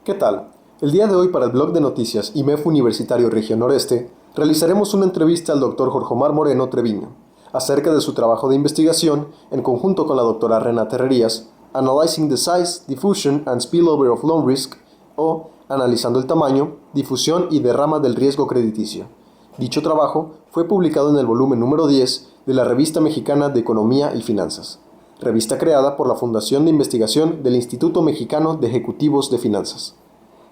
¿Qué tal? El día de hoy para el blog de noticias IMEF Universitario Región Noreste realizaremos una entrevista al Dr. Jorge Omar Moreno Treviño acerca de su trabajo de investigación en conjunto con la doctora Renata Herrerías, Analyzing the Size, Diffusion and Spillover of Loan Risk, o Analizando el tamaño, difusión y derrama del riesgo crediticio. Dicho trabajo fue publicado en el volumen número 10 de la Revista Mexicana de Economía y Finanzas, revista creada por la Fundación de Investigación del Instituto Mexicano de Ejecutivos de Finanzas.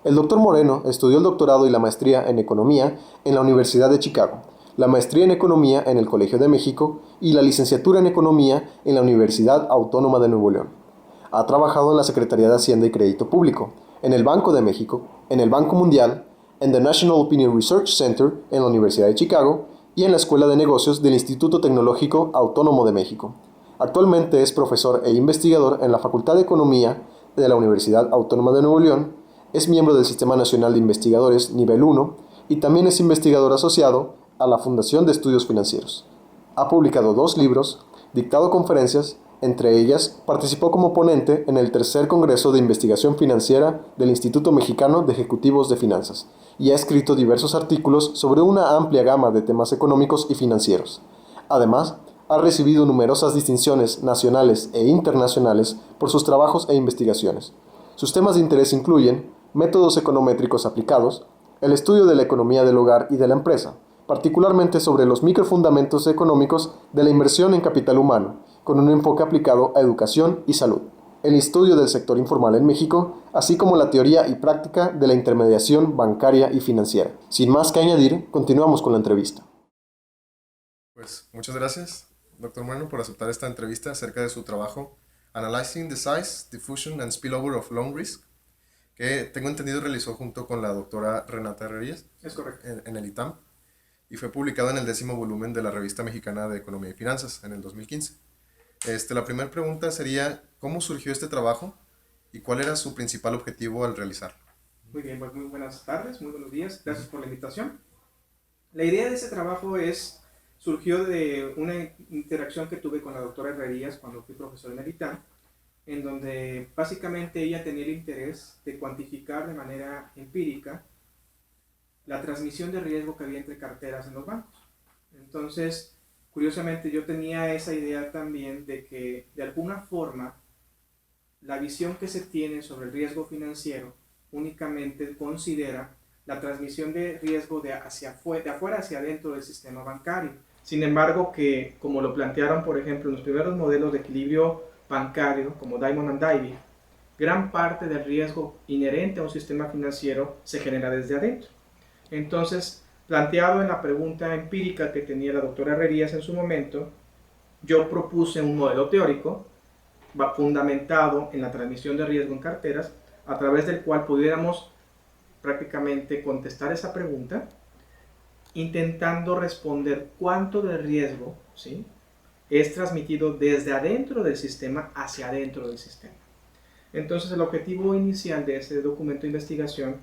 El Dr. Moreno estudió el doctorado y la maestría en Economía en la Universidad de Chicago, la maestría en Economía en el Colegio de México y la licenciatura en Economía en la Universidad Autónoma de Nuevo León. Ha trabajado en la Secretaría de Hacienda y Crédito Público, en el Banco de México, en el Banco Mundial, en the National Opinion Research Center en la Universidad de Chicago y en la Escuela de Negocios del Instituto Tecnológico Autónomo de México. Actualmente es profesor e investigador en la Facultad de Economía de la Universidad Autónoma de Nuevo León, es miembro del Sistema Nacional de Investigadores Nivel 1 y también es investigador asociado a la Fundación de Estudios Financieros. Ha publicado 2 libros, dictado conferencias, entre ellas participó como ponente en el tercer Congreso de Investigación Financiera del Instituto Mexicano de Ejecutivos de Finanzas y ha escrito diversos artículos sobre una amplia gama de temas económicos y financieros. Además, ha recibido numerosas distinciones nacionales e internacionales por sus trabajos e investigaciones. Sus temas de interés incluyen métodos econométricos aplicados, el estudio de la economía del hogar y de la empresa, particularmente sobre los microfundamentos económicos de la inversión en capital humano, con un enfoque aplicado a educación y salud, el estudio del sector informal en México, así como la teoría y práctica de la intermediación bancaria y financiera. Sin más que añadir, continuamos con la entrevista. Pues muchas gracias, doctor Moreno, por aceptar esta entrevista acerca de su trabajo Analyzing the Size, Diffusion and Spillover of Loan Risk, que tengo entendido realizó junto con la doctora Renata Herrerías. Es correcto. En el ITAM, y fue publicado en el 10º volumen de la Revista Mexicana de Economía y Finanzas en el 2015. La primera pregunta sería, ¿cómo surgió este trabajo y cuál era su principal objetivo al realizarlo? Muy bien, pues muy buenas tardes, muy buenos días, gracias por la invitación. La idea de este trabajo surgió de una interacción que tuve con la doctora Herrerías cuando fui profesor en el ITAM, en donde básicamente ella tenía el interés de cuantificar de manera empírica la transmisión de riesgo que había entre carteras en los bancos. Entonces, curiosamente yo tenía esa idea también de que de alguna forma la visión que se tiene sobre el riesgo financiero únicamente considera la transmisión de riesgo de afuera hacia adentro del sistema bancario. Sin embargo, que como lo plantearon, por ejemplo, en los primeros modelos de equilibrio bancario, como Diamond and Davy, gran parte del riesgo inherente a un sistema financiero se genera desde adentro. Entonces, planteado en la pregunta empírica que tenía la doctora Herrerías en su momento, yo propuse un modelo teórico fundamentado en la transmisión de riesgo en carteras, a través del cual pudiéramos prácticamente contestar esa pregunta, intentando responder cuánto de riesgo, ¿sí?, es transmitido desde adentro del sistema hacia adentro del sistema. Entonces, el objetivo inicial de este documento de investigación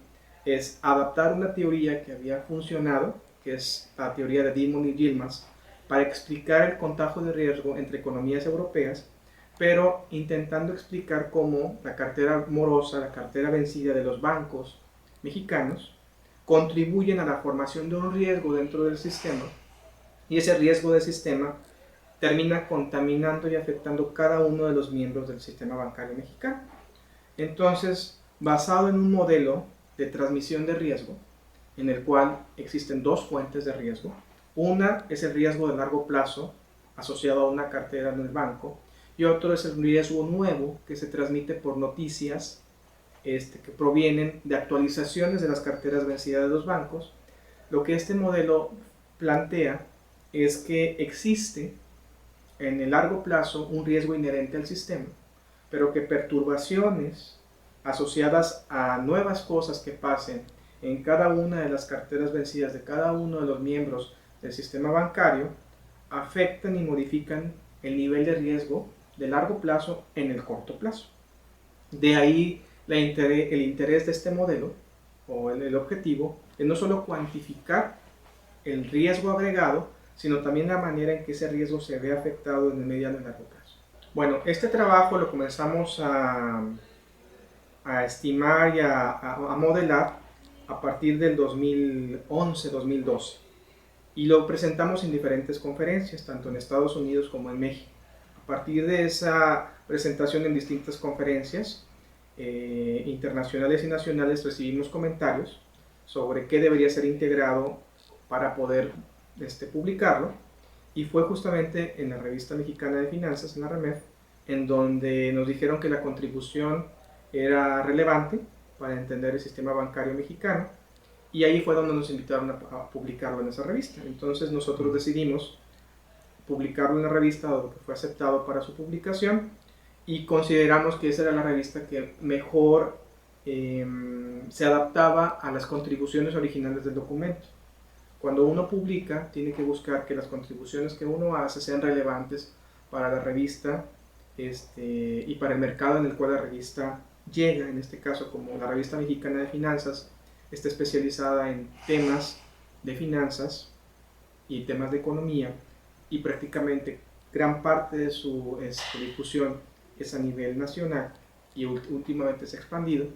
es adaptar una teoría que había funcionado, que es la teoría de Dimon y Yilmaz, para explicar el contagio de riesgo entre economías europeas, pero intentando explicar cómo la cartera morosa, la cartera vencida de los bancos mexicanos, contribuyen a la formación de un riesgo dentro del sistema, y ese riesgo del sistema termina contaminando y afectando cada uno de los miembros del sistema bancario mexicano. Entonces, basado en un modelo de transmisión de riesgo, en el cual existen 2 fuentes de riesgo. Una es el riesgo de largo plazo asociado a una cartera en el banco, y otro es el riesgo nuevo que se transmite por noticias que provienen de actualizaciones de las carteras vencidas de los bancos. Lo que este modelo plantea es que existe en el largo plazo un riesgo inherente al sistema, pero que perturbaciones asociadas a nuevas cosas que pasen en cada una de las carteras vencidas de cada uno de los miembros del sistema bancario afectan y modifican el nivel de riesgo de largo plazo en el corto plazo. De ahí el interés de este modelo, o el objetivo, es no solo cuantificar el riesgo agregado, sino también la manera en que ese riesgo se ve afectado en el mediano y largo plazo. Bueno, este trabajo lo comenzamos a a estimar y a modelar a partir del 2011-2012. Y lo presentamos en diferentes conferencias, tanto en Estados Unidos como en México. A partir de esa presentación en distintas conferencias internacionales y nacionales, recibimos comentarios sobre qué debería ser integrado para poder publicarlo. Y fue justamente en la Revista Mexicana de Finanzas, en la REMEF, en donde nos dijeron que la contribución era relevante para entender el sistema bancario mexicano, y ahí fue donde nos invitaron a publicarlo en esa revista. Entonces nosotros decidimos publicarlo en la revista, dado que fue aceptado para su publicación, y consideramos que esa era la revista que mejor se adaptaba a las contribuciones originales del documento. Cuando uno publica, tiene que buscar que las contribuciones que uno hace sean relevantes para la revista y para el mercado en el cual la revista llega. En este caso, como la Revista Mexicana de Finanzas está especializada en temas de finanzas y temas de economía, y prácticamente gran parte de su difusión es a nivel nacional y últimamente se ha expandido,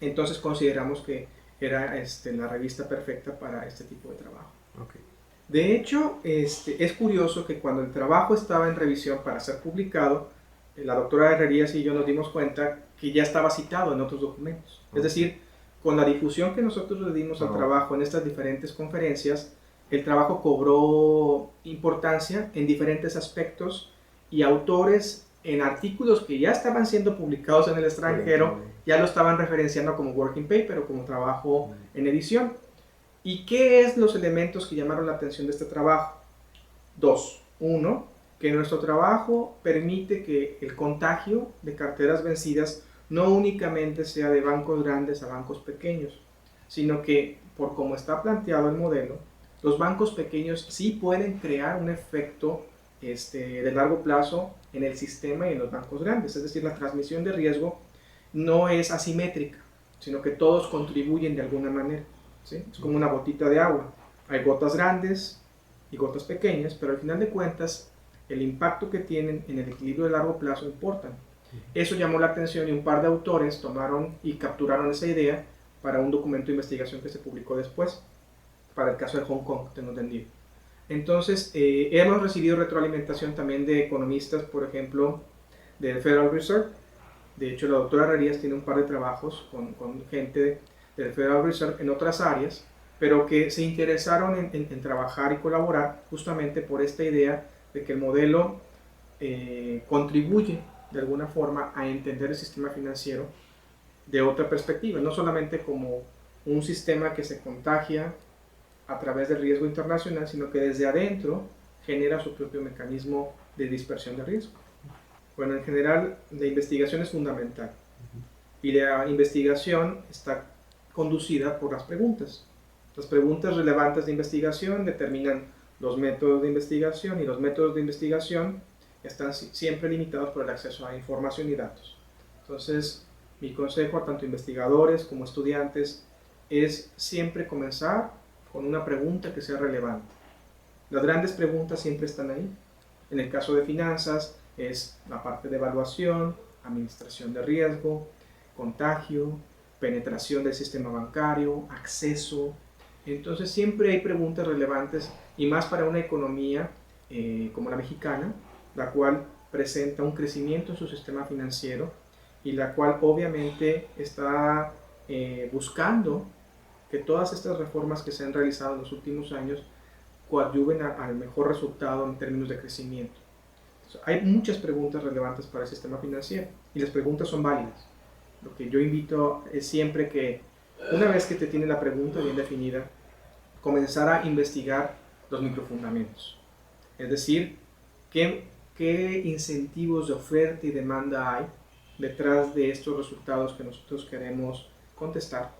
entonces consideramos que era la revista perfecta para este tipo de trabajo. Okay. De hecho, es curioso que cuando el trabajo estaba en revisión para ser publicado, la doctora Herrerías y yo nos dimos cuenta que ya estaba citado en otros documentos. Es decir, con la difusión que nosotros le dimos al trabajo en estas diferentes conferencias, el trabajo cobró importancia en diferentes aspectos, y autores en artículos que ya estaban siendo publicados en el extranjero ya lo estaban referenciando como working paper o como trabajo en edición. ¿Y qué es los elementos que llamaron la atención de este trabajo? Dos. Uno, que nuestro trabajo permite que el contagio de carteras vencidas no únicamente sea de bancos grandes a bancos pequeños, sino que, por cómo está planteado el modelo, los bancos pequeños sí pueden crear un efecto de largo plazo en el sistema y en los bancos grandes. Es decir, la transmisión de riesgo no es asimétrica, sino que todos contribuyen de alguna manera, ¿sí? Es como una gotita de agua. Hay gotas grandes y gotas pequeñas, pero al final de cuentas, el impacto que tienen en el equilibrio de largo plazo importan. Eso llamó la atención, y un par de autores tomaron y capturaron esa idea para un documento de investigación que se publicó después, para el caso de Hong Kong, tengo entendido. Entonces, hemos recibido retroalimentación también de economistas, por ejemplo, del Federal Reserve. De hecho, la doctora Herrerías tiene un par de trabajos con gente del Federal Reserve en otras áreas, pero que se interesaron en trabajar y colaborar justamente por esta idea de que el modelo contribuye de alguna forma a entender el sistema financiero de otra perspectiva, no solamente como un sistema que se contagia a través del riesgo internacional, sino que desde adentro genera su propio mecanismo de dispersión de riesgo. Bueno, en general, la investigación es fundamental, y la investigación está conducida por las preguntas. Las preguntas relevantes de investigación determinan los métodos de investigación, y los métodos de investigación están siempre limitados por el acceso a información y datos. Entonces, mi consejo a tanto investigadores como estudiantes es siempre comenzar con una pregunta que sea relevante. Las grandes preguntas siempre están ahí. En el caso de finanzas es la parte de evaluación, administración de riesgo, contagio, penetración del sistema bancario, acceso. Entonces siempre hay preguntas relevantes, y más para una economía como la mexicana, la cual presenta un crecimiento en su sistema financiero, y la cual obviamente está buscando que todas estas reformas que se han realizado en los últimos años coadyuven al mejor resultado en términos de crecimiento. Entonces, hay muchas preguntas relevantes para el sistema financiero, y las preguntas son válidas. Lo que yo invito es siempre que, una vez que te tiene la pregunta bien definida, comenzar a investigar los microfundamentos. Es decir, qué incentivos de oferta y demanda hay detrás de estos resultados que nosotros queremos contestar.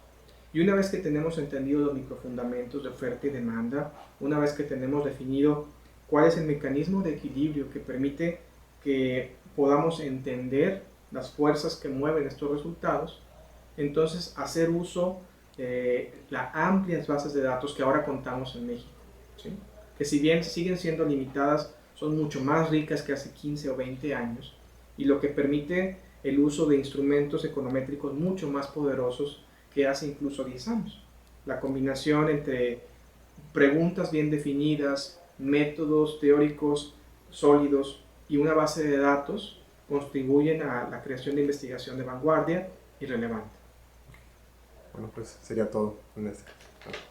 Y una vez que tenemos entendido los microfundamentos de oferta y demanda, una vez que tenemos definido cuál es el mecanismo de equilibrio que permite que podamos entender las fuerzas que mueven estos resultados, entonces hacer uso de las amplias bases de datos que ahora contamos en México, ¿sí? Que si bien siguen siendo limitadas, son mucho más ricas que hace 15 o 20 años, y lo que permite el uso de instrumentos econométricos mucho más poderosos que hace incluso 10 años. La combinación entre preguntas bien definidas, métodos teóricos sólidos y una base de datos contribuyen a la creación de investigación de vanguardia y relevante. Bueno, pues sería todo en este.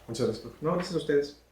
Muchas gracias. No, gracias a ustedes.